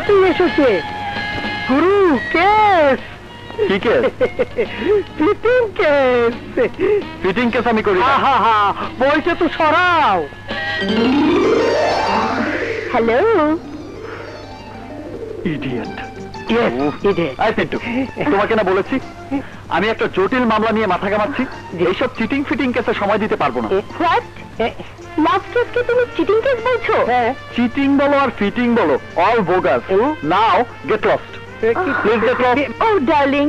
সাথেই এসেছে গুরু কেস। কি case? Fitting case. Fitting case আমি করি না। বইটা তো সরাও। Hello idiot. তোমাকে না বলেছি আমি একটা জটিল মামলা নিয়ে মাথা ঘামাচ্ছি, এইসব চিটিং ফিটিং কেসে সময় দিতে পারবো না। লাস্ট কেসকে তুমি চিটিং কেস বলছো? চিটিং বলো আর ফিটিং বলো, all bogus. Now get lost, please get lost. Oh darling,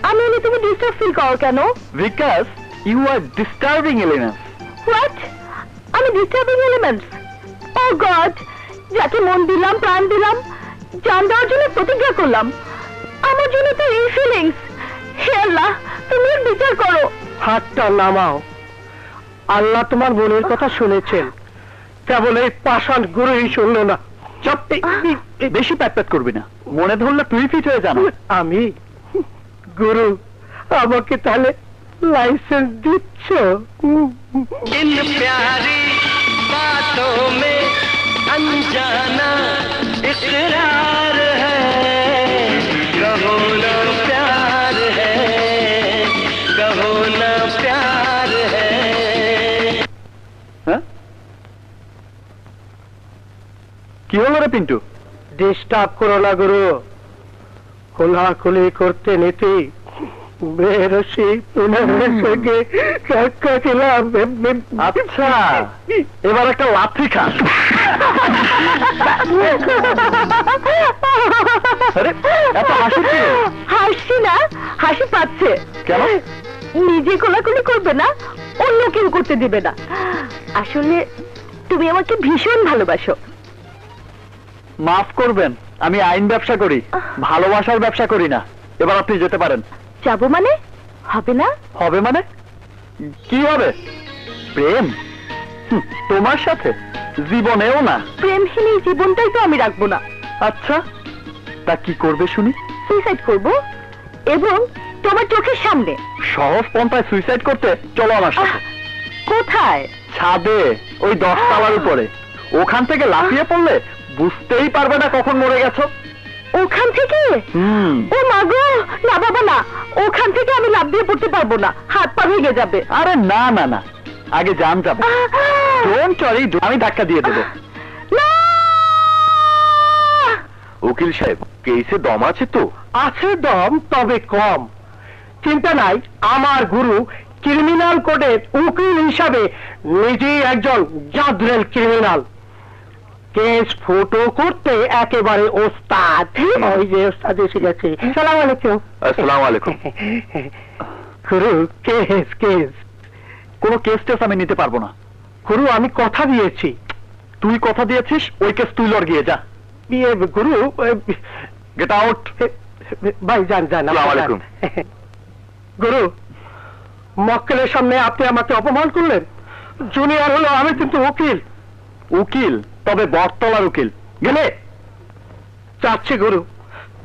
আমি এলে তুমি ডিস্টার্ব ফিল করো কেন? Because you are disturbing elements. What? আমি ডিস্টার্বিং এলিমেন্টস? ও গড, যাকে মন দিলাম, প্রাণ দিলাম, জান দেওয়ার জন্য প্রতিজ্ঞা করলাম, আমার জন্য তো এই ফিলিংস। হে আল্লাহ, তুমি বিচার করো। হাতটা নামাও। আল্লাহ তোমার মনের কথা শুনেছেন, কেবল এই পাষাণ গুরুই শুনলো না। চপ, বেশি প্যাট করবি না, মনে ধরলে তুই ফিট হয়ে জানো। আমি গুরু, আমাকে তাহলে লাইসেন্স দিচ্ছ? इन प्यारी बातों में अनजाना इकरार है, कहो ना प्यार है, कहो ना प्यार है। কি হলো রে পিন্টু? ডিস্টার্ব করো না গুরু, খোলাখুলি করতে নিতে বেরসি পুনরের সঙ্গে ধাক্কা খেলাম। আচ্ছা, এবার একটা লাথি খা। এত হাসি কি? হাসি না, হাসি পাচ্ছে। কেন? নিজে কোলাকুলি করবে না, অন্য কেউ করতে দিবে না। আসলে তুমি আমাকে ভীষণ ভালোবাসো। মাফ করবেন, আমি আইন ব্যবসা করি, ভালোবাসার ব্যবসা করি না। এবার আপনি যেতে পারেন। যাবো মানে? হবে না? হবে মানে? কি হবে? প্রেম তোমার সাথে জীবনেও না। প্রেমহীন এই জীবনটাই তো আমি রাখবো না। আচ্ছা, তা কি করবে শুনি? সুইসাইড করব, এবং তোমার চোখের সামনে। সহজ পন্থায় সুইসাইড করতে চলো আমার সাথে। কোথায়? ছাদে, ওই 10 তলার উপরে। ওখান থেকে লাফিয়ে পড়লে বুঝতেই পারবে না কখন মরে গেছো। ওখান থেকে? ও মা গো, না বাবা না, ওখান থেকে আমি লাফ দিয়ে পড়তে পারবো না, হাত পা ভেঙে যাবে। আরে না না না, আগে জান যাবে। ডোন্ট ওয়ারি, আমি ধাক্কা দিয়ে দেবো। উকিল সাহেব, কেসে দম আছে তো? আছে দম, তবে কম। চিন্তা নাই, আমার গুরু ক্রিমিনাল কোডের উকিল হিসাবে নিজেই একজন জাদরেল ক্রিমিনাল। কেস ফটো করতে একেবারে ওস্তাদ। ওই যে ওস্তাদ এসে গেছে। সালাম আলাইকুম। আসসালামু আলাইকুম। গুরু, কেস কেস। কোনো কেস টেস আমি নিতে পারবো না। গুরু, আমি কথা দিয়েছি। তুই কথা দিয়েছিস, ওই কেস তুই লড় গিয়ে যা। গুরু, গেট আউট। ভাই যান যান। আসসালামু আলাইকুম। গুরু, মক্কেলের সামনে আপনি আমাকে অপমান করলেন। জুনিয়র হলো, আমি কিন্তু উকিল। উকিল? তবে বটতলার উকিল। গেলে যাচ্ছি গুরু,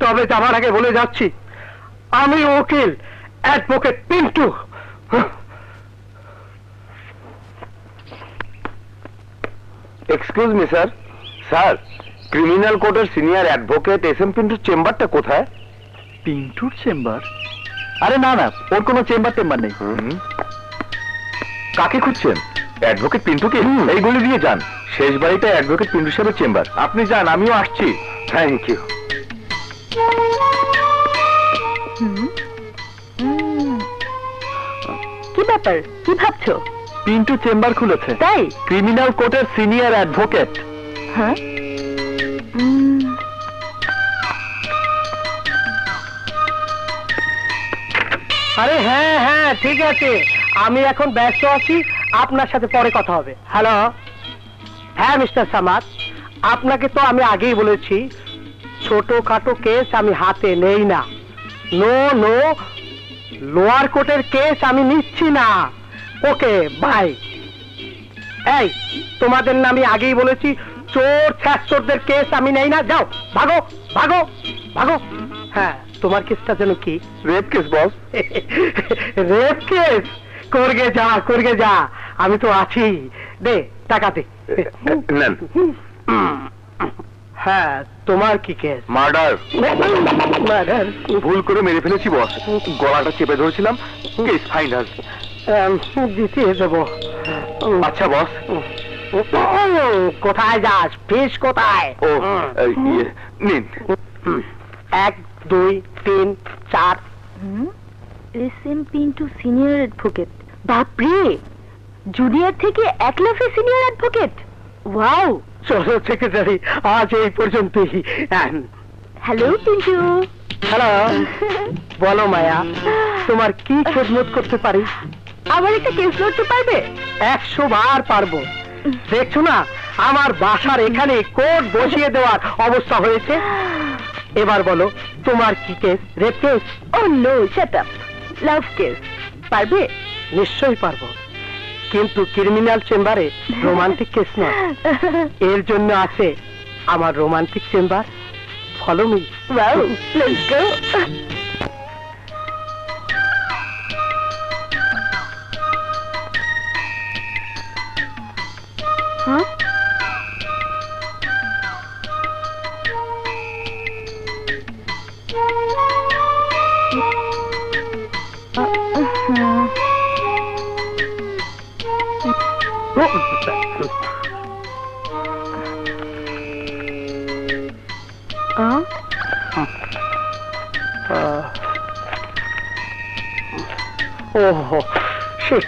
তবে যাবার আগে বলে যাচ্ছি, আমি উকিল advocate Pintu. Excuse me sir. Sir, criminal কোর্টের সিনিয়র অ্যাডভোকেট এস এম পিন্টুর চেম্বারটা কোথায়? পিন্টুর চেম্বার? আরে না না, ওর কোনো চেম্বার টেম্বার নেই। কাকে খুঁজছেন? অ্যাডভোকেট পিন্টুকে? এই গলি দিয়ে যান, শেষ বাড়িটা অ্যাডভোকেট পিন্টু সাহেবের চেম্বার। আপনি যান, আমিও আসছি। Thank you. কি ব্যাপার, কি ভাবছো? পিন্টু চেম্বার খুলেছে। তাই? ক্রিমিনাল কোর্টের সিনিয়র অ্যাডভোকেট। হ্যাঁ, আরে হ্যাঁ হ্যাঁ, ঠিক আছে, আমি এখন ব্যস্ত আছি, আপনার সাথে পরে কথা হবে। হ্যালো। হ্যাঁ মিস্টার সামাদ, আপনাকে তো আমি আগেই বলেছি, ছোটখাটো কেস আমি হাতে নেই না। নো নো, লোয়ার কোর্টের কেস আমি নিচ্ছি না। Okay bye. এই, তোমাদের না আমি আগেই বলেছি, চোর ছ্যাচোরদের কেস আমি নেই না। যাও, ভাগো ভাগো ভাগো। হ্যাঁ, তোমার কেসটা যেন কি? Rape case boss. Rape case? করগে যা, করগে যা, আমি তো আছি। দে টাকা দে। নেন। হ্যাঁ, তোমার কি কেস? মার্ডার। মার্ডার? ভুল করে মেরে ফেলেছি বস, গলাটা চেপে ধরেছিলাম, কেস ফাইনাল। দিতে দেবো। আচ্ছা বস। কোথায় যাস? ফিস কোথায়? ও নিন। 1 2 3 4। SM Pintu senior advocate. বাপরে, জুনিয়র থেকে 1 লাফে সিনিয়র অ্যাডভোকেট। ওয়াও। চলো সেক্রেটারি, আজ এই পর্যন্তই। হ্যালো পিন্টু। হ্যালো। বলো মায়া, তোমার কি খেদমত করতে পারি? আবার একটা কেস লড়তে পারবে? 100 বার পারবো। দেখছো না, আমার বাসার এখানে কোর্ট বসিয়ে দেওয়ার অবস্থা হয়েছে। এবার বলো, তোমার কি case? Rape case? Oh no, shut up. Love case. পারবে? নিশ্চয়ই পারবো, কিন্তু ক্রিমিনাল চেম্বারে রোমান্টিক কেস নয়। এর জন্য আছে আমার romantic chamber. Follow me. Wow, let's go. হ্যাঁ, ওহ শিট।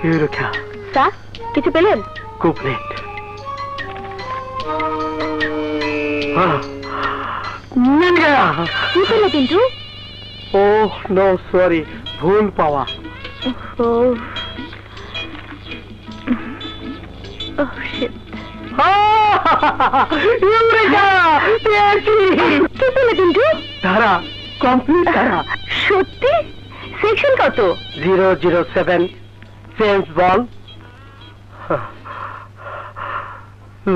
ইউরেকা, স্যার কিছু পেলেন? খুব লেট। মিল গয়া। কি পেলে পিন্টু? ওহ নো, সরি, ভুল পাওয়া। ওহ, ওহ শিট। ইউরেকা, পেয়েছি। কি পেলে পিন্টু? ধারা কমপ্লিট। ধারা সত্যি? সেকশন কত? 007, James bond.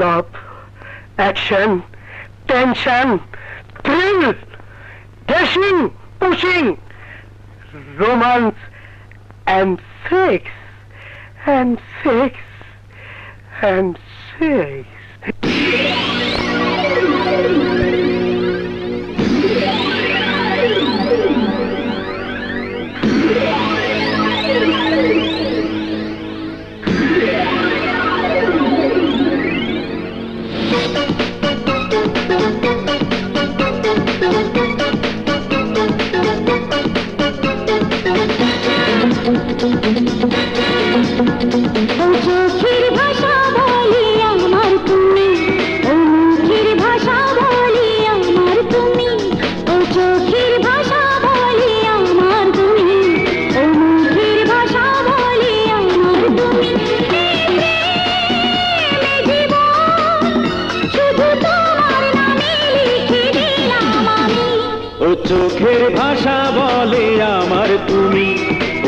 Love, action, tension, thrill, dashing, pushing, romance and sex and sex and sex. চোখের ভাষা বলি আমার তুমি, ও মুখের ভাষা বলি আমার তুমি, ও চোখের ভাষা বলি আমার তুমি, ও মুখের ভাষা বলি আমার তুমি। শুধু তোমার নামে লিখে দিলাম আমি। ও চোখের ভাষা বলে আমার তুমি,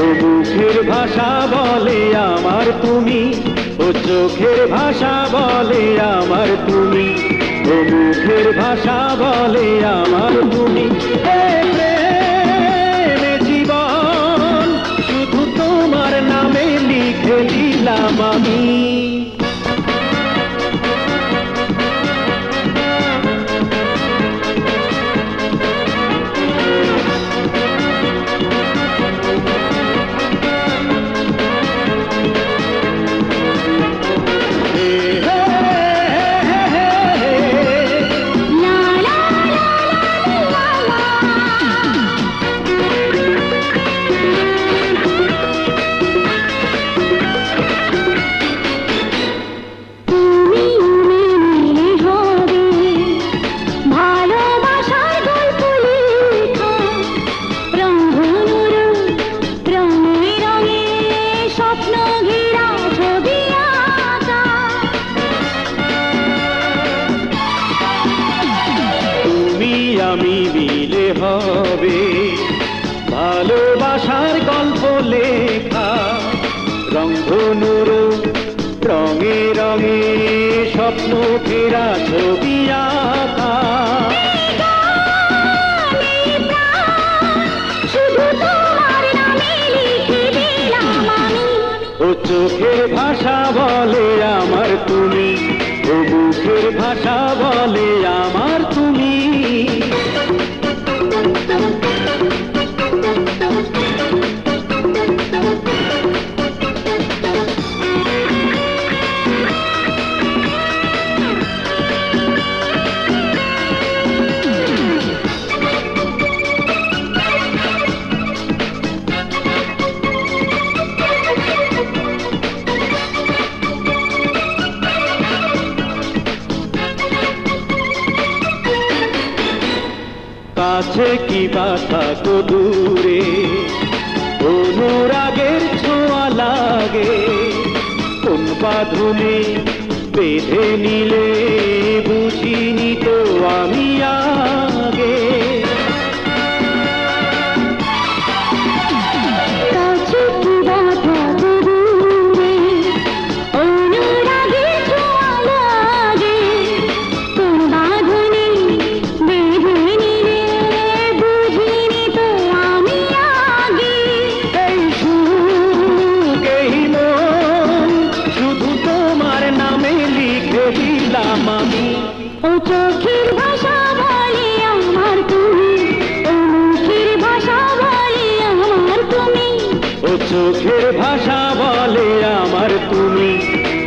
ও মুখের ভাষা বলে আমার তুমি, ও চোখের ভাষা বলে আমার তুমি, ও মুখের ভাষা বলে আমার তুমি। এ প্রেমে জীবন শুধু তোমার নামে লিখে দিলাম আমি। আমি মিলে হবে ভালোবাসার গল্প লেখা, রংধনুর রঙে রঙে স্বপ্ন ঘেরা ছবি আঁকা। তুমি, ও মুখের ভাষা বলে আমার তুমি। কাছে কি বা থাকো দূরে, অনুরাগের ছোঁয়া লাগে, কোন বাঁধনে বেঁধে নিলে বুঝিনি তো আমি আগে। কাছে কি বাধা দূরে, অনুরাগের ছোঁয়া লাগে, কোন বাঁধনে বেঁধে নিলে বুঝিনি তো আমি আগে। এই সুখ এই মন শুধু তোমার নামে লিখে দিলাম আমি। ও চোখের ভাষা বলে আমার তুমি, ও মুখের ভাষা বলে আমার তুমি। ও চোখের ভাষা বলে আমার তুমি,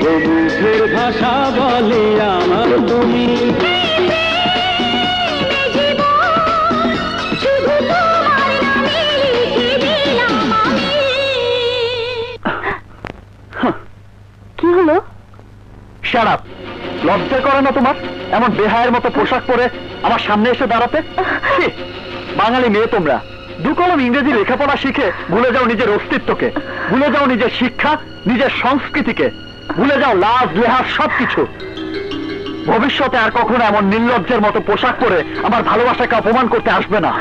ও মুখের ভাষা বলে আমার তুমি। শুধু তোমার নামে লিখে দিলাম আমি। কি হলো? Shut up! লজ্জা করে না তোমার এমন বেহায়ের মতো পোশাক পরে আমার সামনে এসে দাঁড়াতে? ছি! বাঙালি মেয়ে তোমরা, দু কলম ইংরেজি লেখাপড়া শিখে ভুলে যাও নিজের অস্তিত্বকে, ভুলে যাও নিজের শিক্ষা, নিজের সংস্কৃতিকে, ভুলে যাও লাজ লেহাজ সবকিছু। ভবিষ্যতে আর কখনো এমন নির্লজ্জের মতো পোশাক পরে আমার ভালোবাসাকে অপমান করতে আসবে না।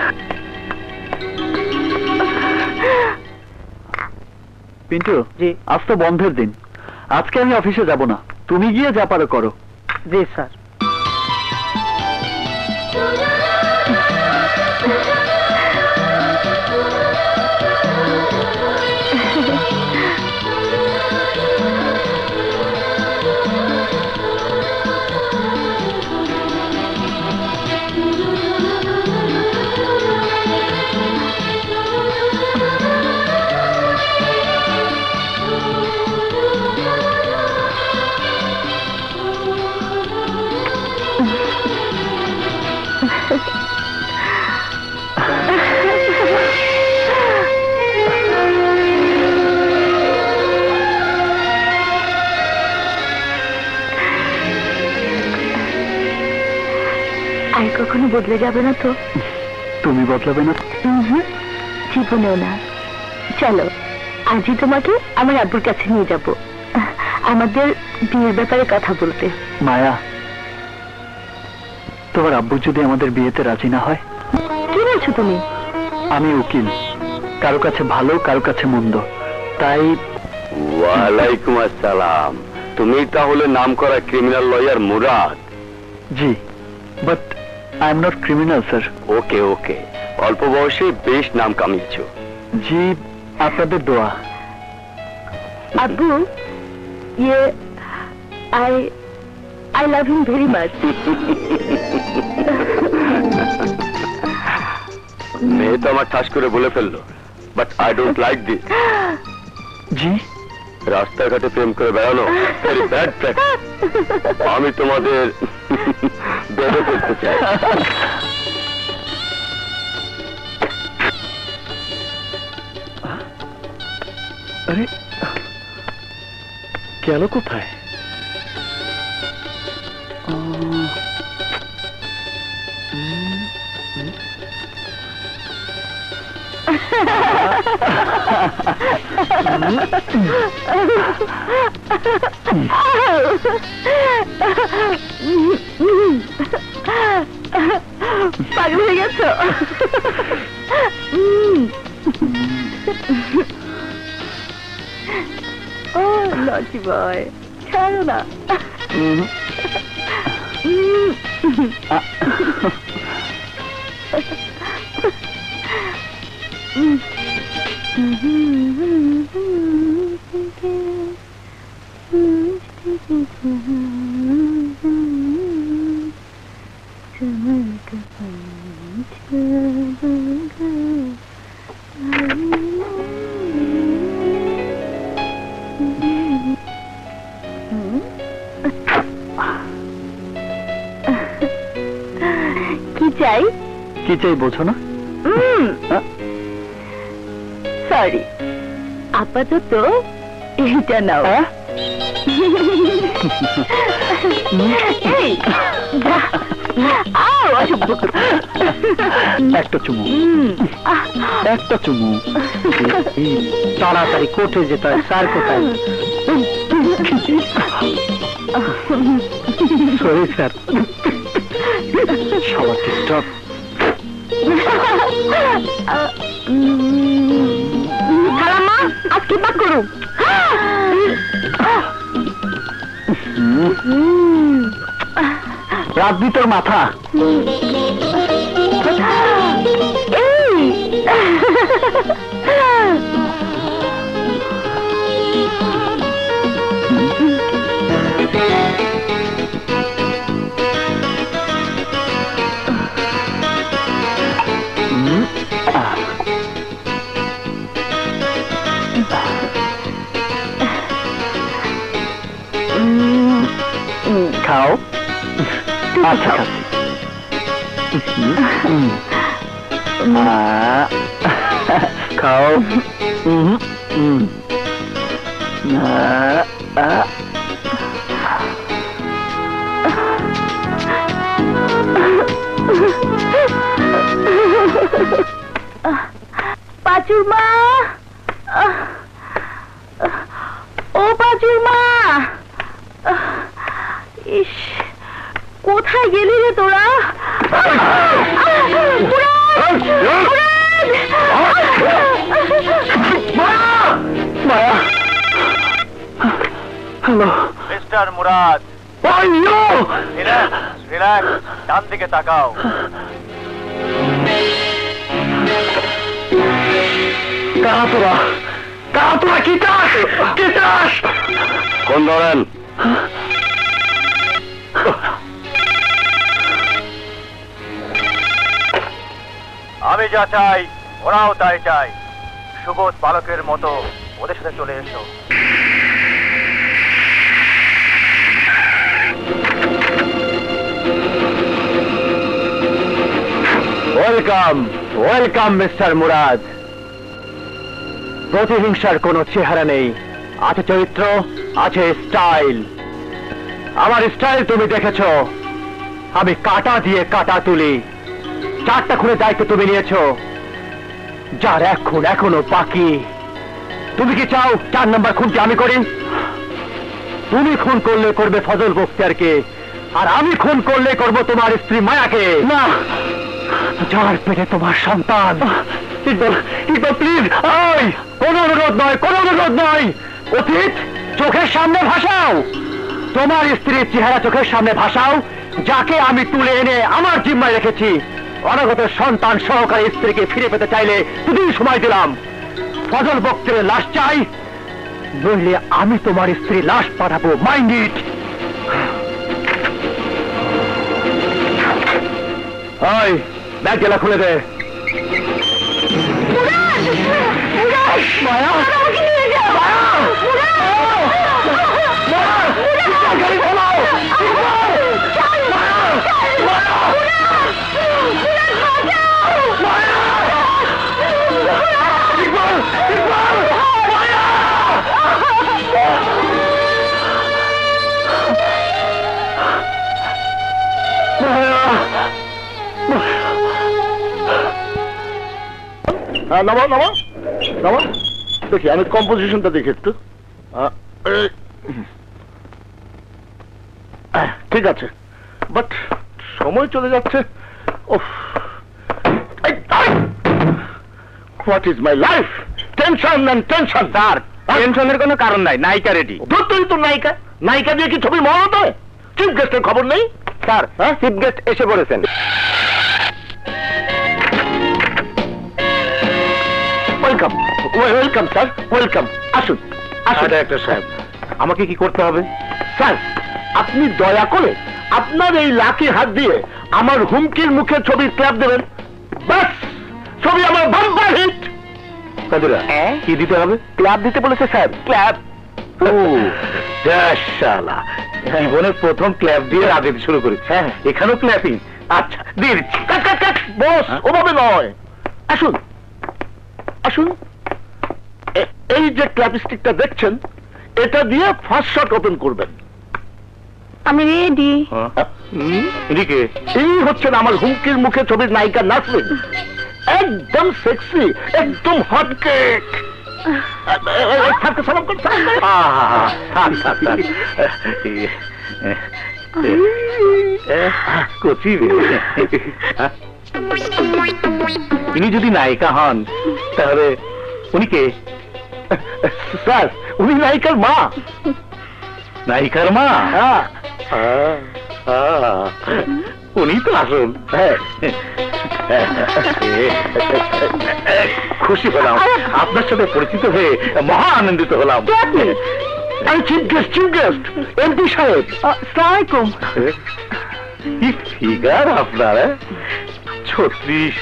পিন্টু, জি। আজ তো বন্ধের দিন, আজকে আমি অফিসে যাব না, তুমি গিয়ে যা পারো করো। জি স্যার। আর কখনো বদলে যাবে না তো? তুমি বদলাবে না? জীবনেও না। চলো আজই তোমাকে আমার আব্বুর কাছে নিয়ে যাব, আমাদের বিয়ের ব্যাপারে কথা বলতে। মায়া, তোমার আব্বু যদি আমাদের বিয়েতে রাজি না হয়? কি বলছো তুমি? আমি উকিল, কারো কাছে ভালো কারো কাছে মন্দ, তাই। ওয়ালাইকুম আসসালাম। তুমি তাহলে নামকরা ক্রিমিনাল লয়ার মুরাদ? জি, but I am not criminal sir. Okay okay, অল্প বয়সে বেশ নাম কামিয়েছো। জি, আপনাদের দোয়া। আব্বু, ইয়ে I love him very much. মেয়ে তো আমার ঠাস করে বলে ফেললো, but I don't like this. জি, রাস্তাঘাটে প্রেম করে বেড়ানো ভেরি ব্যাড প্র্যাকটিস। আমি তোমাদের বেঁধে ফেলতে চাই। আরে গেল কোথায়? পাগল হয়ে গেছো? ও লজি বয়, ছাড়ো না। কি চাই? কি চাই বোঝো না? সরি, আপাতত এইটা নাও। এই, যা। আও, অসভ্য কথা। একটা চুমু, একটা চুমু। তাড়াতাড়ি কোর্টে যেতে হয়, স্যার কোথায়? Sorry sir. সবার ডিস্টার্ব। খালাম্মা, আজকে পাক করো। রাজনী তোর মাথা। এই, খাও। আচ্ছা খাচ্ছি। খাও। পাঁচুর মা, ও পাঁচুর মা, ইস, কোথায় গেলি রে তোরা? মায়া, হ্যালো মিস্টার মুরাদ, রিল্যাক্স, ডান দিকে তাকাও। কারা তোরা? কারা তোরা? কি চাস? কি চাস? কোন ধরেন? আমি যা চাই ওরাও তাই চাই। সুবোধ বালকের মতো ওদের সাথে চলে এসো। Welcome, welcome mister Murad. প্রতিহিংসার কোনো চেহারা নেই, আছে চরিত্র, আছে স্টাইল। আমার স্টাইল তুমি দেখেছো, আমি কাটা দিয়ে কাটা তুলি। 4টা খুনের দায়িত্ব তুমি নিয়েছো, যার এক খুন এখনো বাকি। তুমি কি চাও 4 নম্বর খুনটি আমি করি? তুমি খুন করলে করবে ফজল বখতিয়ারকে, আর আমি খুন করলে করব তোমার স্ত্রী মায়াকে। না, যার পেটে তোমার সন্তান। প্লিজ, কোনো অনুরোধ নয়, কোনো অনুরোধ নয়। অতীত চোখের সামনে ভাসাও, তোমার স্ত্রীর চেহারা চোখের সামনে ভাসাও, যাকে আমি তুলে এনে আমার জিম্মায় রেখেছি। অনাগত সন্তান সহকারী স্ত্রীকে ফিরে পেতে চাইলে 2 দিন সময় দিলাম। ফজল বখতিয়ারের লাশ চাই, নইলে আমি তোমার স্ত্রী লাশ পাঠাবো। Mind it. ওই ব্যাগ গেলা খুলে দে। মায়া, গাড়ি চালাও। নামো নামো নামো, দেখি আমি কম্পোজিশনটা দেখি একটু। ঠিক আছে, বাট সময় চলে যাচ্ছে। What is my life? Tension and tension. Sir, টেনশনের কোনো কারণ নাই, নায়িকা রেডি। তুই তো নায়িকা, নায়িকা দিয়ে কি ছবি মনে হতো? চিফ গেস্টের খবর নেই? স্যার, চিফ গেস্ট এসে পড়েছেন। Welcome, welcome sir, welcome. আসুন আসুন। ডাইরেক্টর সাহেব, আমাকে কি করতে হবে? স্যার, আপনি দয়া করে আপনার এই লাকি হাত দিয়ে আমার হুমকির মুখে ছবির ক্ল্যাপ দেবেন, বাস ছবি আমার বাম্পার হিট। কাদিরা কি দিতে হবে? ক্ল্যাপ দিতে বলেছে স্যার, ক্ল্যাপ। ও শালা, জীবনের প্রথম ক্ল্যাপ দিয়ে রাজনীতি শুরু করেছে। হ্যাঁ, এখানেও ক্ল্যাপিং। আচ্ছা দিয়ে দিচ্ছি। বস ওভাবে নয়, আসুন আসুন, এই যে ক্ল্যাপ স্টিকটা দেখছেন, এটা দিয়ে ফার্স্ট শট ওপেন করবেন। আমি রেডি। এদিকে এই হচ্ছেন আমার হুমকির মুখে ছবির নায়িকা নাসরিন, একদম সেক্সি, একদম হট কেক। সালাম কর, সালাম কর। কচি রে। ইনি যদি নায়িকা হন তাহলে উনি কে? স্যার উনি নায়িকার মা। নায়িকার মা? উনি তো আসল। খুশি হলাম, আপনার সাথে পরিচিত হয়ে মহা আনন্দিত হলাম। আমি chief guest, chief guest MP সাহেব। আসসালামাইকুম। কি ফিগার আপনার! 36,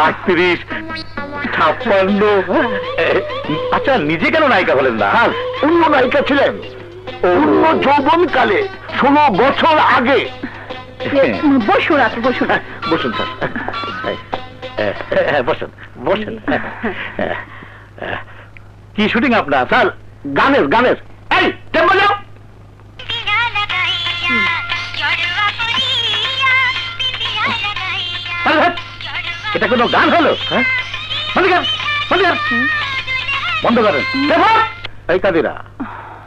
38, 56। আচ্ছা নিজে কেন নায়িকা হলেন না? উনিও নায়িকা ছিলেন পূর্ণ যৌবনকালে, 16 বছর আগে। বসুন আপনি, বসুন। বসুন স্যার, বসুন বসুন। কি শুটিং আপনার? স্যার গানের, গানের। এই টেম্পো যাও। এটা কোনো গান হলো? হ্যাঁ, বন্ধ করেন। এই কাদিরা,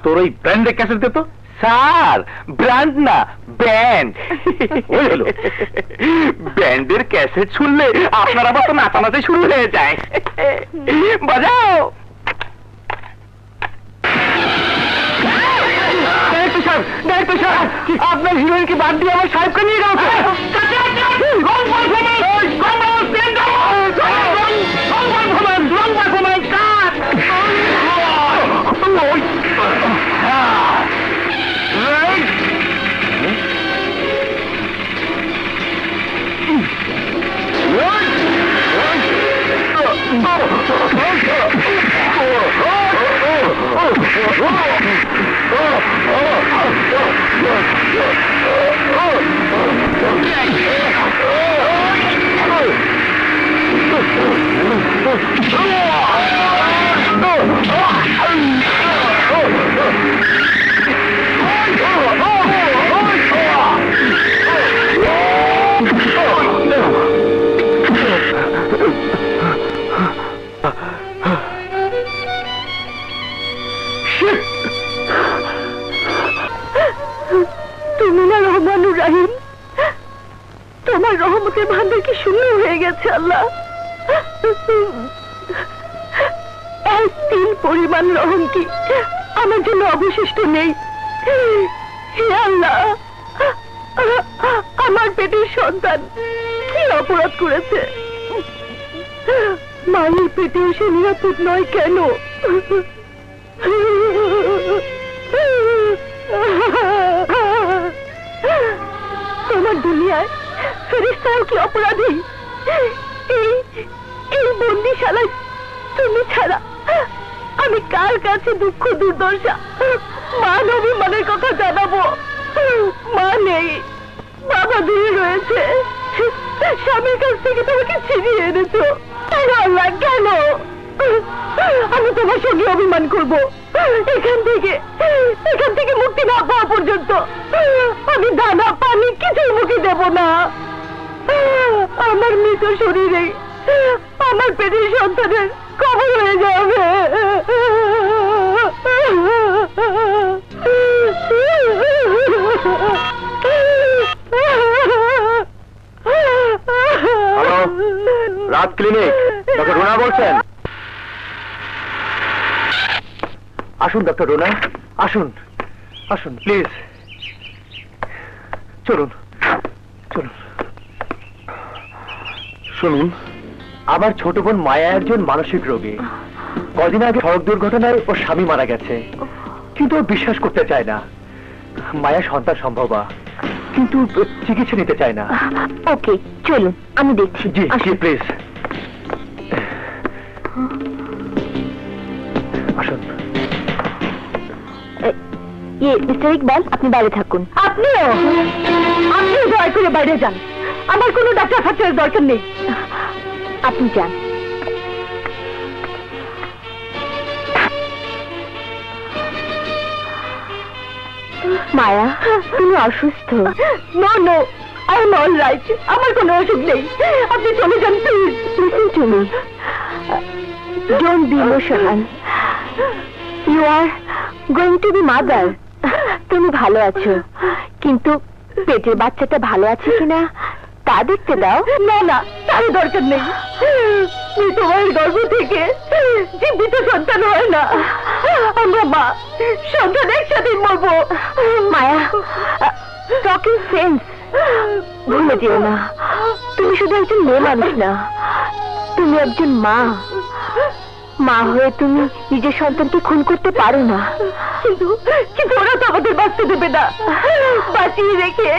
তোর ওই ব্র্যান্ডের ক্যাসেট দে তো। স্যার ব্র্যান্ড না, ব্যান্ড। ওই হলো, ব্যান্ডের ক্যাসেট শুনলে আপনার আবার তো নাচানাচি শুরু হয়ে যায়। বাজাও। ডাইরেক্টর সাহেব, ডাইরেক্টর সাহেব, আপনার হিরোইনকে বাদ দিয়ে আমার সাহেবকে নিয়ে গেল। তুমি না রহমানুর রাহিম, তোমার রহমতের ভান্ডার কি শূন্য হয়ে গেছে আল্লাহ। এক তিল পরিমাণ রহম কি আমার জন্য অবশিষ্ট নেই? হে আল্লাহ, আমার পেটের সন্তান কি অপরাধ করেছে? মায়ের পেটেও সে নিরাপদ নয় কেন? তোমার দুনিয়ায় ফেরেশতাও কি অপরাধী? এই বন্দিশালায় তুমি ছাড়া আমি কার কাছে দুঃখ দুর্দশা মান অভিমানের কথা জানাবো? মা নেই, বাবা দূরে রয়েছে, স্বামীর কাছ থেকে তোমাকে ছিনিয়ে এনেছো। আল্লাহ কেন? আমি তোমার সঙ্গে অভিমান করব? এখান থেকে মুক্তি না পাওয়া পর্যন্ত আমি দানা পানি কিছুই মুখে দেব না। আমার মৃত শরীরে আমার পেটের সন্তানের কবর হয়ে যাবে। হ্যালো, রাত ক্লিনিক, ডক্টর রুনা বলছেন? আসুন ডক্টর রুনা, আসুন আসুন প্লিজ, চলুন চলুন। শুনুন, আমার ছোট বোন মায়া একজন মানসিক রোগী। কদিন আগে সড়ক দুর্ঘটনায় ওর স্বামী মারা গেছে, কিন্তু ও বিশ্বাস করতে চায় না। মায়া সন্তান সম্ভবা, কিন্তু চিকিৎসা নিতে চায় না। ওকে, চলুন আমি দেখছি। জি জি আসুন। প্লিজ আসুন। মিস্টার ইকবাল, আপনি বাইরে থাকুন। আপনিও দয়া করে বাইরে যান, আমার কোনো ডাক্তার ফাক্তারের দরকার নেই। আপনি যান। মায়া, তুমি অসুস্থ। No no, I am all right, আমার কোনো অসুখ নেই। আপনি চলে যান please. Listen to me, don't be emotional. You are going to be mother. তুমি ভালো আছো, কিন্তু পেটের বাচ্চাটা ভালো আছে কিনা তা দেখতে দাও। না না, তার দরকার নেই। তোমার গর্ভ থেকে জীবিত সন্তান হয় না। আমরা মা সন্তান একসাথে মরবো। মায়া, টকিং সেন্স ভুলে যেও না। তুমি শুধু একজন মেয়ে মানুষ না, তুমি একজন মা। মা হয়ে তুমি নিজের সন্তানকে খুন করতে পারো না। কিন্তু কিন্তু ওরা তো আমাদের বাঁচতে দেবে না। বাঁচিয়ে রেখে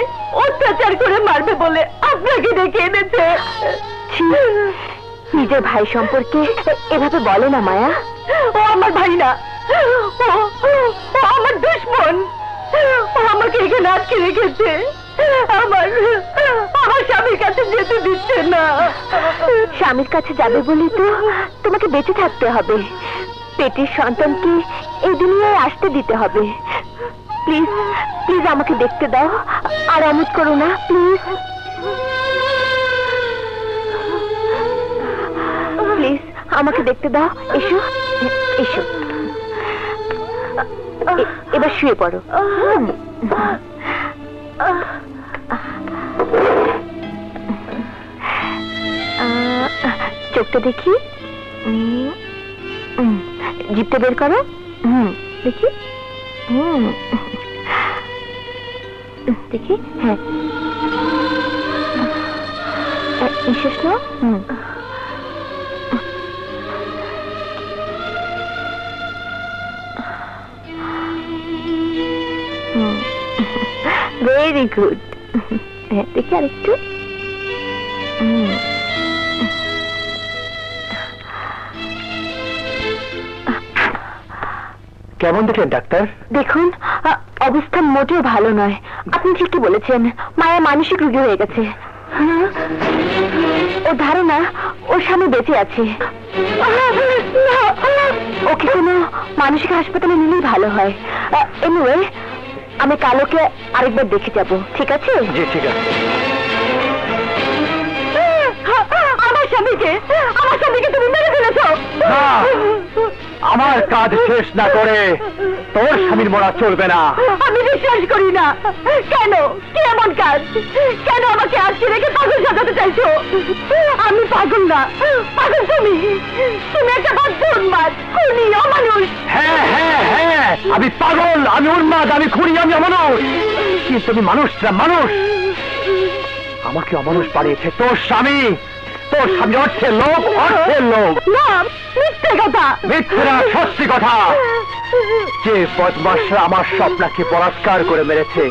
অত্যাচার করে মারবে বলে আপনাকে ডেকে এনেছে। ছি, নিজের ভাই সম্পর্কে এভাবে বলে না মায়া। ও আমার ভাই না, ও আমার দুশমন। ও আমাকে এখানে আটকে রেখেছে। আমার স্বামীর কাছে যেতে দিচ্ছে না। স্বামীর কাছে যাবে বলি তো তোমাকে বেঁচে থাকতে হবে। পেটের সন্তানকে এই দুনিয়ায় আসতে দিতে হবে। প্লিজ প্লিজ আমাকে দেখতে দাও, আর অমত করো না প্লিজ। প্লিজ আমাকে দেখতে দাও। এসো এসো, এবার শুয়ে পড়ো। চোখটা দেখি, জিভটা বের করো। দেখি, দেখি। হ্যাঁ, নিঃশ্বাস নাও। Very good. হ্যাঁ, দেখি আরেকটু। কেমন দেখলেন ডাক্তার? দেখুন, অবস্থা মোটেও ভালো নয়। আপনি ঠিকই বলেছেন, মায়া মানসিক রোগী হয়ে গেছে। ও ধারণা ওর স্বামী বেঁচে আছে। ওকে কোনো মানসিক হাসপাতালে নিলেই ভালো হয়। এনিওয়ে, আমি কালোকে আরেকবার দেখে যাব, ঠিক আছে? জি ঠিক আছে। আমার স্বামীকে তুমি মেরে ফেলেছো। না, আমার কাজ শেষ না করে তোর স্বামীর মরা চলবে না। আমি বিশ্বাস করি না। কেন? কি এমন কাজ? কেন আমাকে আজকে রেখে পাগল সাজাতে চাইছো? আমি পাগল না, পাগল তুমি। তুমি একটা বাধ্য উন্মাদ, খুনি, অমানুষ। হ্যাঁ হ্যাঁ হ্যাঁ, আমি পাগল, আমি উন্মাদ, আমি খুনি, আমি অমানুষ। কিন্তু আমি মানুষ না, মানুষ। আমাকে অমানুষ বানিয়েছে তোর স্বামী। তোর স্বামী অর্থের লোক, অর্থের লোক। না, মিথ্যে কথা। মিথ্যে না, সত্যি কথা। যে বদমাশরা আমার স্বপ্নকে বলাৎকার করে মেরেছে,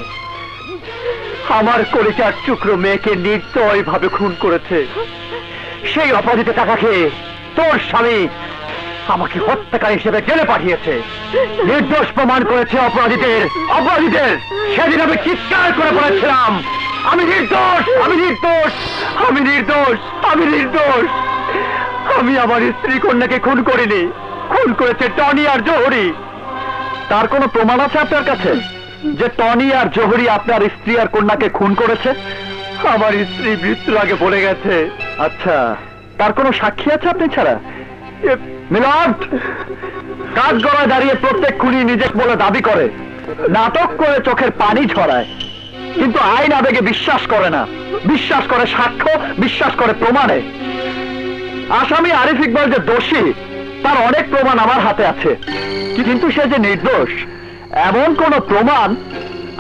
আমার কলিজার টুকরো মেয়েকে নির্দয় ভাবে খুন করেছে, সেই অপরাধীতে টাকা খেয়ে তোর স্বামী আমাকে হত্যাকারী হিসেবে জেলে পাঠিয়েছে। নির্দোষ প্রমাণ করেছে অপরাধীদের। সেদিন আমি চিৎকার করে বলেছিলাম, আমি নির্দোষ, আমি নির্দোষ, আমি নির্দোষ, আমি নির্দোষ। আমি আমার স্ত্রী কন্যাকে খুন করিনি, খুন করেছে টনি আর জোহরি। তার কোনো প্রমাণ আছে আপনার কাছে যে টনি আর জোহরি আপনার স্ত্রী আর কন্যাকে খুন করেছে? আমার স্ত্রী মৃত্যুর আগে বলে গেছে। আচ্ছা, তার কোনো সাক্ষী আছে আপনি ছাড়া? মিলাদ, কাজ গড়ায় দাঁড়িয়ে প্রত্যেক খুনি নিজেকে বলে দাবি করে, নাটক করে চোখের পানি ঝরায়, কিন্তু আইন আবেগে বিশ্বাস করে না। বিশ্বাস করে সাক্ষ্য, বিশ্বাস করে প্রমাণে। আসামি আরিফ ইকবাল যে দোষী তার অনেক প্রমাণ আমার হাতে আছে, কিন্তু সে যে নির্দোষ এমন কোন প্রমাণ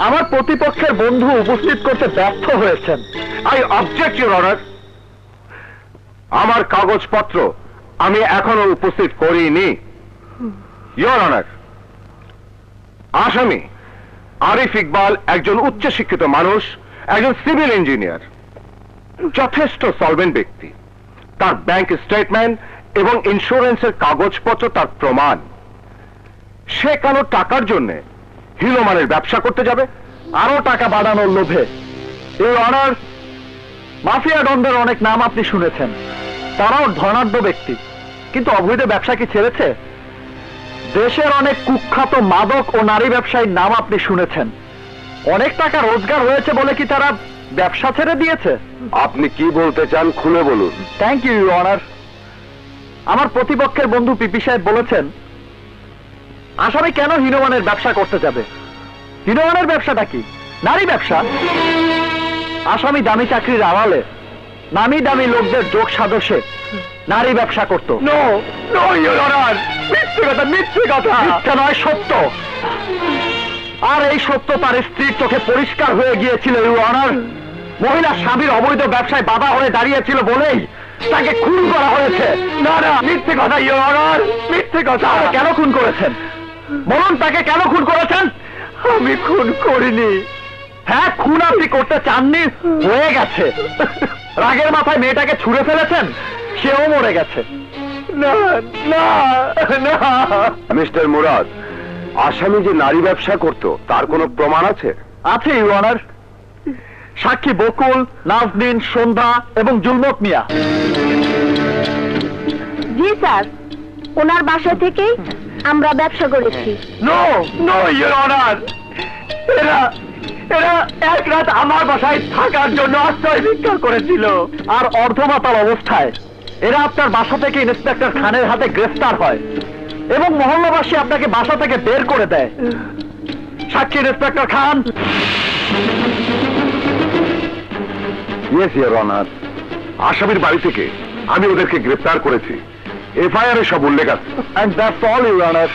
আমার প্রতিপক্ষের বন্ধু উপস্থিত করতে ব্যর্থ হয়েছেন। I object your honour. আমার কাগজপত্র আমি এখনো উপস্থিত করিনি। ইউর অনার, আসামি আরিফ ইকবাল একজন উচ্চশিক্ষিত মানুষ একজন সিভিল ইঞ্জিনিয়ার, যথেষ্ট সলভেন্ট ব্যক্তি। তার ব্যাংক স্টেটমেন্ট এবং ইন্স্যুরেন্সের কাগজপত্র তার প্রমাণ। সে কারো টাকার জন্য হিরোমানের ব্যবসা করতে যাবে, আরো টাকা বাড়ানোর লোভে। এই অনার, মাফিয়া ডনদের অনেক নাম আপনি শুনেছেন, তারাও ধনাঢ্য ব্যক্তি, কিন্তু অবৈধ ব্যবসা কি ছেড়েছে? দেশের অনেক কুখ্যাত মাদক ও নারী ব্যবসায়ীর নাম আপনি শুনেছেন, অনেক টাকা রোজগার হয়েছে বলে কি তারা ব্যবসা ছেড়ে দিয়েছে? আপনি কি বলতে চান খুলে বলুন। Thank you honour. আমার প্রতিপক্ষের বন্ধু পিপি সাহেব বলেছেন, আসামি কেন হিরোমানের ব্যবসা করতে যাবে? হিরোমানের ব্যবসাটা কি? নারী ব্যবসা। আসামি দামি চাকরির আড়ালে নামি দামি লোকদের যোগ সাদস্যে নারী ব্যবসা করত। নো নো ইওর অনার, মিথ্যে কথা, মিথ্যে কথা। মিথ্যে নয়, সত্য। আর এই সত্য তার স্ত্রীর চোখে পরিষ্কার হয়ে গিয়েছিল ইওর অনার। মহিলা স্বামীর অবৈধ ব্যবসায় বাধা হয়ে দাঁড়িয়েছিল বলেই তাকে খুন করা হয়েছে। না না, মিথ্যে কথা ইওর অনার, মিথ্যে কথা। কেন খুন করেছেন বলুন, তাকে কেন খুন করেছেন? আমি খুন করিনি। হ্যাঁ, খুন আপনি করতে চাননি, হয়ে গেছে। রাগের মাথায় মেয়েটাকে ছুঁড়ে ফেলেছেন, সেও মরে গেছে। না না না। মিস্টার মুরাদ, আসামি যে নারী ব্যবসা করত তার কোনো প্রমাণ আছে? আছে ইওর অনার। সাক্ষী বকুল, নাজনীন, সন্ধ্যা এবং জুলমত মিয়া। জি স্যার, ওনার বাসা থেকেই আমরা ব্যবসা করেছি। নো নো ইওর অনার, এরা এরা এক রাত আমার বাসায় থাকার জন্য আশ্রয় ভিক্ষা করেছিল। আর অর্ধমাতাল অবস্থায় এরা আপনার বাসা থেকে ইন্সপেক্টর খানের হাতে গ্রেফতার হয় এবং মহল্লাবাসী আপনাকে বাসা থেকে বের করে দেয়। সাক্ষী inspector Khan. Yes your honour, আসামির বাড়ি থেকে আমি ওদেরকে গ্রেফতার করেছি। এফআইআর এ সব উল্লেখ আছে। And that's all, Your Honor.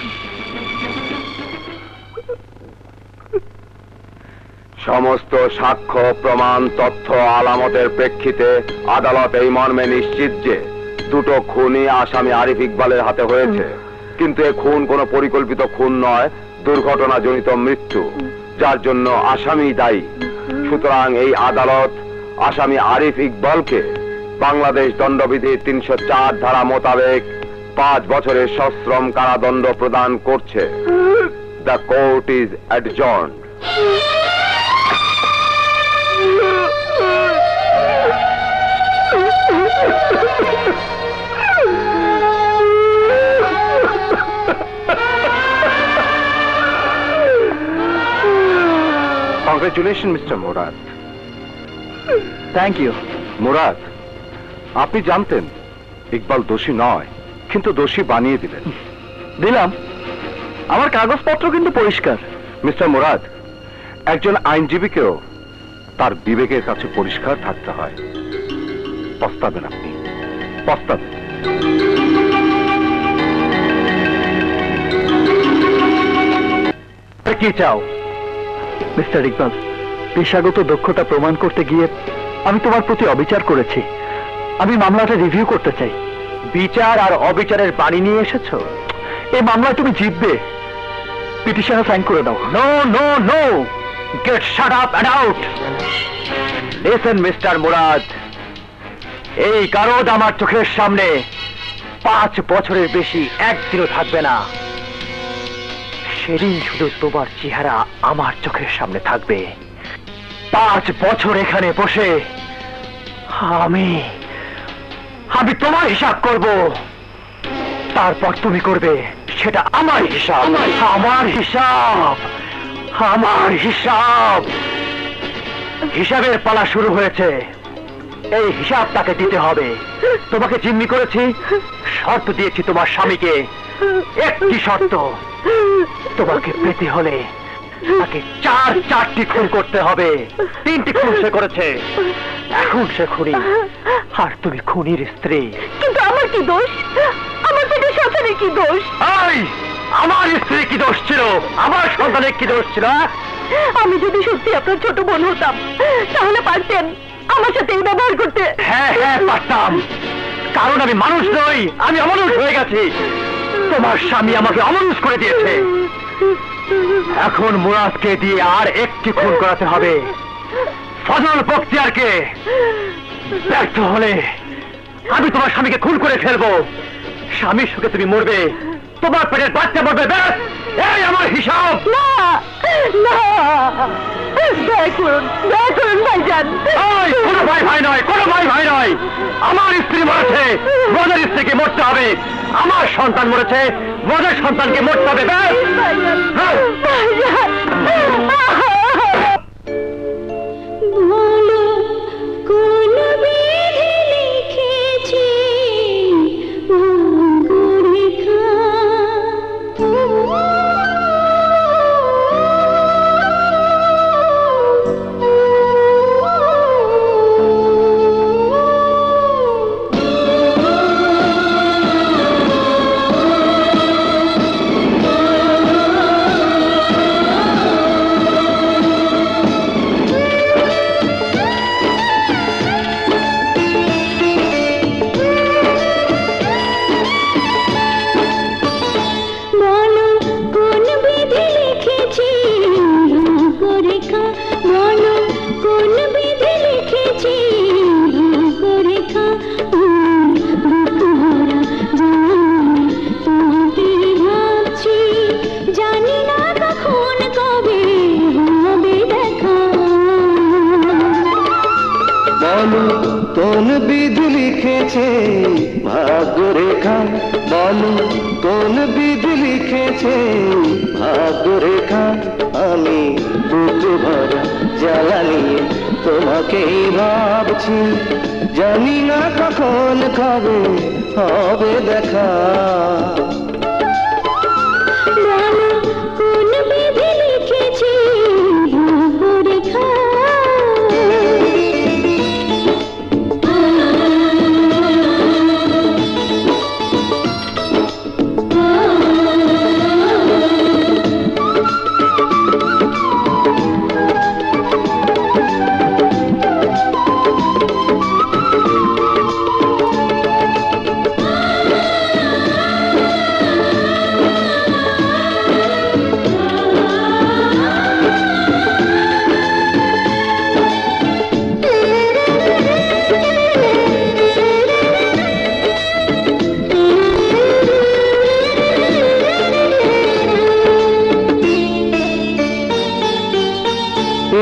সমস্ত সাক্ষ্য, প্রমাণ, তথ্য, আলামতের প্রেক্ষিতে আদালত এই মর্মে নিশ্চিত যে দুটো খুনই আসামি আরিফ ইকবালের হাতে হয়েছে, কিন্তু এ খুন কোনো পরিকল্পিত খুন নয়, দুর্ঘটনাজনিত মৃত্যু, যার জন্য আসামি দায়ী। সুতরাং এই আদালত আসামি আরিফ ইকবালকে বাংলাদেশ দণ্ডবিধির 304 ধারা মোতাবেক 5 বছরের সশ্রম কারাদণ্ড প্রদান করছে। The court is adjourned. Congratulations, Mr. Murad. Thank you. Murad, আপনি জানতেন ইকবাল দোষী নয়, কিন্তু দোষী বানিয়ে দিলেন। দিলাম, আমার কাগজপত্র কিন্তু পরিষ্কার। মিস্টার মুরাদ, একজন আইনজীবীকেও তার বিবেকের কাছে পরিষ্কার থাকতে হয়। পস্তাবেন আপনি, পস্তাবেন। কি চাও মিস্টার ইকবাল? পেশাগত দক্ষতা প্রমাণ করতে গিয়ে আমি তোমার প্রতি অবিচার করেছি। আমি মামলাটা রিভিউ করতে চাই। বিচার আর অবিচারের বাণী নিয়ে এসেছো? এই মামলায় তুমি জিতবে। পিটিশনে সাইন করে দাও। No no no, get shut up and out. Listen mister Murad, এই কারোদ আমার চোখের সামনে 5 বছরের বেশি একদিনও থাকবে না। সেদিন শুধু তোমার চেহারা আমার চোখের সামনে থাকবে। 5 বছর এখানে বসে আমি তোমার হিসাব করব, তারপর তুমি করবে সেটা আমার হিসাব। আমার হিসাব, আমার হিসাব। হিসাবের পালা শুরু হয়েছে। এই হিসাব তাকে দিতে হবে। তোমাকে জিম্মি করেছি, শর্ত দিয়েছি তোমার স্বামীকে। একটি শর্ত, তোমাকে পেতে হলে তাকে 4টি খুন করতে হবে। 3টি খুন সে করেছে, এখন সে খুনি, আর তুমি খুনির স্ত্রী। কিন্তু আমার কি দোষ? আমার পেটে সন্তানের কি দোষ? আমার স্ত্রী কি দোষ ছিল? আমার সন্তানের কি দোষ ছিল? আমি যদি সত্যি আপনার ছোট বোন হতাম তাহলে পারতেন আমার সাথে এই ব্যবহার করতে। হ্যাঁ হ্যাঁ পারতাম, কারণ আমি মানুষ নই, আমি অমানুষ হয়ে গেছি। তোমার স্বামী আমাকে অমানুষ করে দিয়েছে। এখন মুরাদকে দিয়ে আর একটি খুন করাতে হবে। ফজল বখতিয়ারকে ব্যর্থ হলে আমি তোমার স্বামীকে খুন করে ফেলবো। স্বামীর সুখে তুমি মরবে, তোমার পেটের বাচ্চা মরবে, ব্যাস এই আমার হিসাব। না না, দেখুন দেখুন ভাইজান, কোনো ভাই ভাই নয়, কোনো ভাই ভাই নয়। আমার স্ত্রী মরেছে, মদের স্ত্রীকে মরতে হবে। আমার সন্তান মরেছে, মদের সন্তানকে মরতে হবে, ব্যাস। ভাইজান, হ্যাঁ। ভাইজান। বলো কোন বিধি লিখেছে ভাগ্যরেখা? বলো কোন বিধি লিখেছে ভাগ্যরেখা? বলো কোন বিধি লিখেছে ভাগ্যরেখা? বুক ভরা জানি তোমাকে ভাবছি, জানি না কখন কবে হবে দেখা। বলো কোন বিধি লিখেছে ভাগ্যরেখা? বলো কোন বিধি লিখেছে ভাগ্যরেখা? আমি বুক ভরা জ্বালা নিয়ে তোমাকেই ভাবছি, জানি না কখন কবে হবে দেখা। বলো কোন বিধি লিখেছে ভাগ্যরেখা?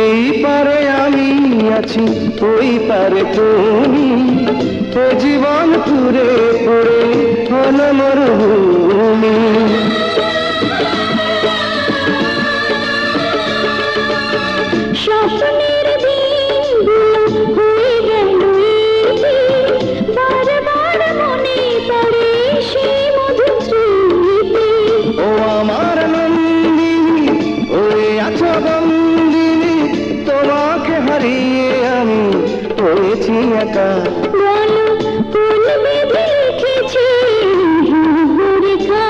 এই পারে আমি আছি, ওই পারে তুমি, ও জীবন পুরে পুরে হলো মরুভূমি। স্বপ্নের দিনগুলো হয়ে গেল ইতি, বারবার মনে পড়ে সেই মধুর স্মৃতি। ও আমার নন্দিনী, ওই আছো বন্দিনী, তোমাকে হারিয়ে আমি হয়েছি একা। বলো কোন বিধি লিখেছে ভাগ্যরেখা?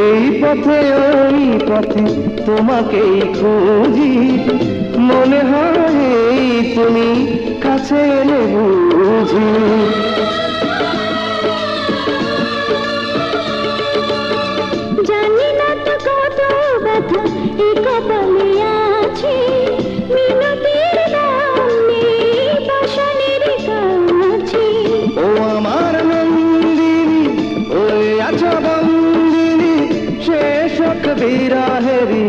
এই পথে ওই পথে তোমাকেই খুঁজি, মনে হয় এই তুমি কাছে এলে বুঝি। জানি না তো কত ব্যথা এ কপালে আছে, মিনতির দাম নেই পাষাণের কাছে। ও আমার নন্দিনী, ওই আছো বন্দিনী, শেষ বিরাহেরি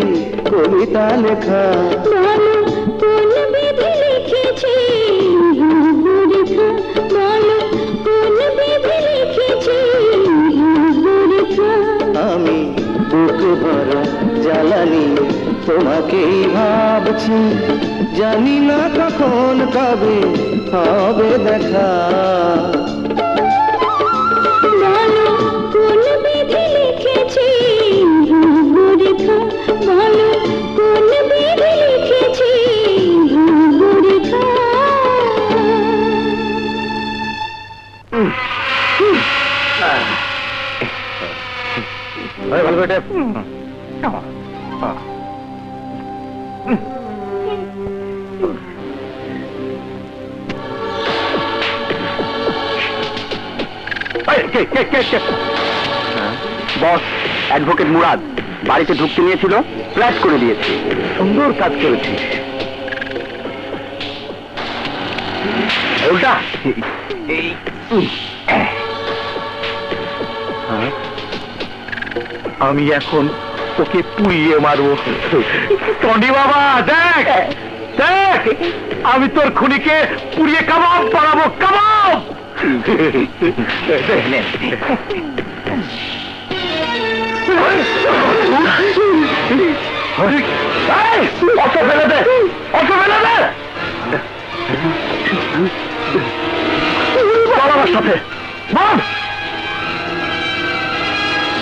কবিতা লেখা। বলো কোন বিধি লিখেছে ভাগ্যরেখা? বলো কোন বিধি লিখেছে ভাগ্যরেখা? আমি বুক ভরা জ্বালা নিয়ে তোমাকেই ভাবছি, জানি না কখন কবে হবে দেখা। বলো কোন বিধি লিখেছে কে কে কে কে বস, অ্যাডভোকেট মুরাদ বাড়িতে ঢুকতে নিয়েছিল, ফ্ল্যাশ করে দিয়েছি। সুন্দর কাজ করেছি। উল্টা আমি এখন ওকে পুড়িয়ে মারবো। টন্ডি বাবা দেখ দেখ, আমি তোর খুনিকে পুড়িয়ে কাবাব বানাবো, কাবাব। অটো ফেলে দে, অটো ফেলে দে। চল আমার সাথে, বল।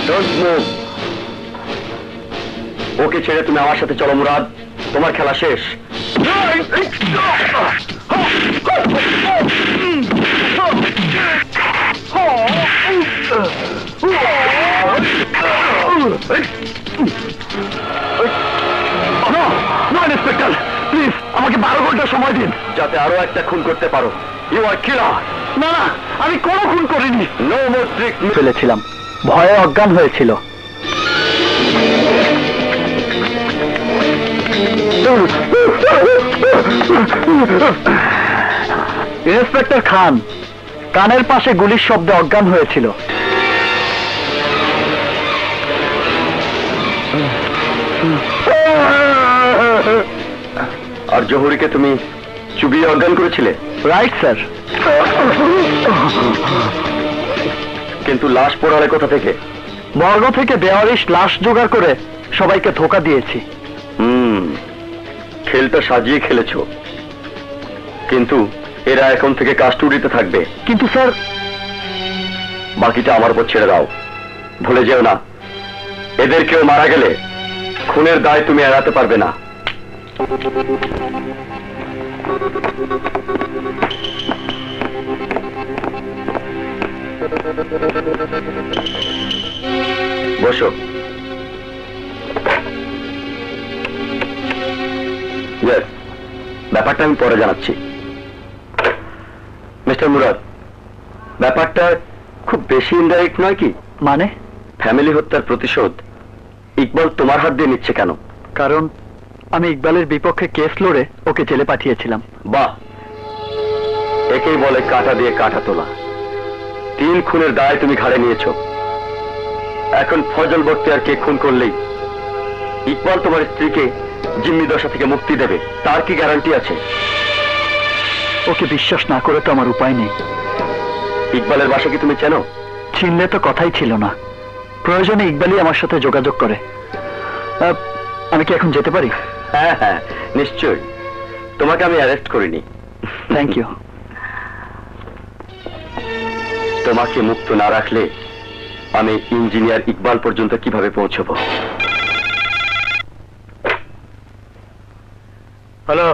Don't move. ওকে ছেড়ে তুমি আমার সাথে চলো মুরাদ, তোমার খেলা শেষ। ইন্সপেক্টর প্লিজ আমাকে 12 ঘন্টা সময় দিন, যাতে আরো একটা খুন করতে পারো। ইউ আর কিলার। না না, আমি কোনো খুন করিনি। নো মোর ট্রিক ফেলেছিলাম, ভয়ে অজ্ঞান হয়েছিল। ইন্সপেক্টর খান কানের পাশে গুলির শব্দে অজ্ঞান হয়েছিল। আর জহুরিকে তুমি চুবিয়ে অজ্ঞান করেছিলে? Right sir. কিন্তু লাশ পোড়ালে কোথা থেকে? বর্গ থেকে বেওয়ারিশ লাশ জোগাড় করে সবাইকে ধোঁকা দিয়েছি। খেলটা সাজিয়ে খেলেছো, কিন্তু এরা এখন থেকে কাস্টডিতে থাকবে। কিন্তু স্যার, বাকিটা আমার উপর ছেড়ে দাও। ভুলে যেও না, এদের কেউ মারা গেলে খুনের দায় তুমি এড়াতে পারবে না। বসো। ব্যাপারটা আমি পরে জানাচ্ছি। মিস্টার মুরাদ, ব্যাপারটা খুব বেশি ইনডাইরেক্ট নয় কি? মানে ফ্যামিলি হত্যার প্রতিশোধ ইকবাল তোমার হাত দিয়ে নিচ্ছে কেন? কারণ আমি ইকবালের বিপক্ষে কেস লড়ে ওকে জেলে পাঠিয়েছিলাম। বাহ, একেই বলে কাঁটা দিয়ে কাঁটা তোলা। 3 খুনের দায় তুমি ঘাড়ে নিয়েছো। এখন ফজল বখতিয়ারকে খুন করলেই ইকবাল তোমার স্ত্রীকে জিম্মি দশা থেকে মুক্তি দেবে, তার কি গ্যারান্টি আছে? ওকে বিশ্বাস না করে তো আমার উপায় নেই। ইকবালের বাসা কি তুমি চেনো? চিনলে তো কথাই ছিল না। প্রয়োজনে ইকবালই আমার সাথে যোগাযোগ করে। আমি কি এখন যেতে পারি? হ্যাঁ হ্যাঁ নিশ্চয়ই, তোমাকে আমি অ্যারেস্ট করিনি। Thank you. তোমাকে মুক্ত না রাখলে আমি ইঞ্জিনিয়ার ইকবাল পর্যন্ত কিভাবে পৌঁছবো? হ্যালো।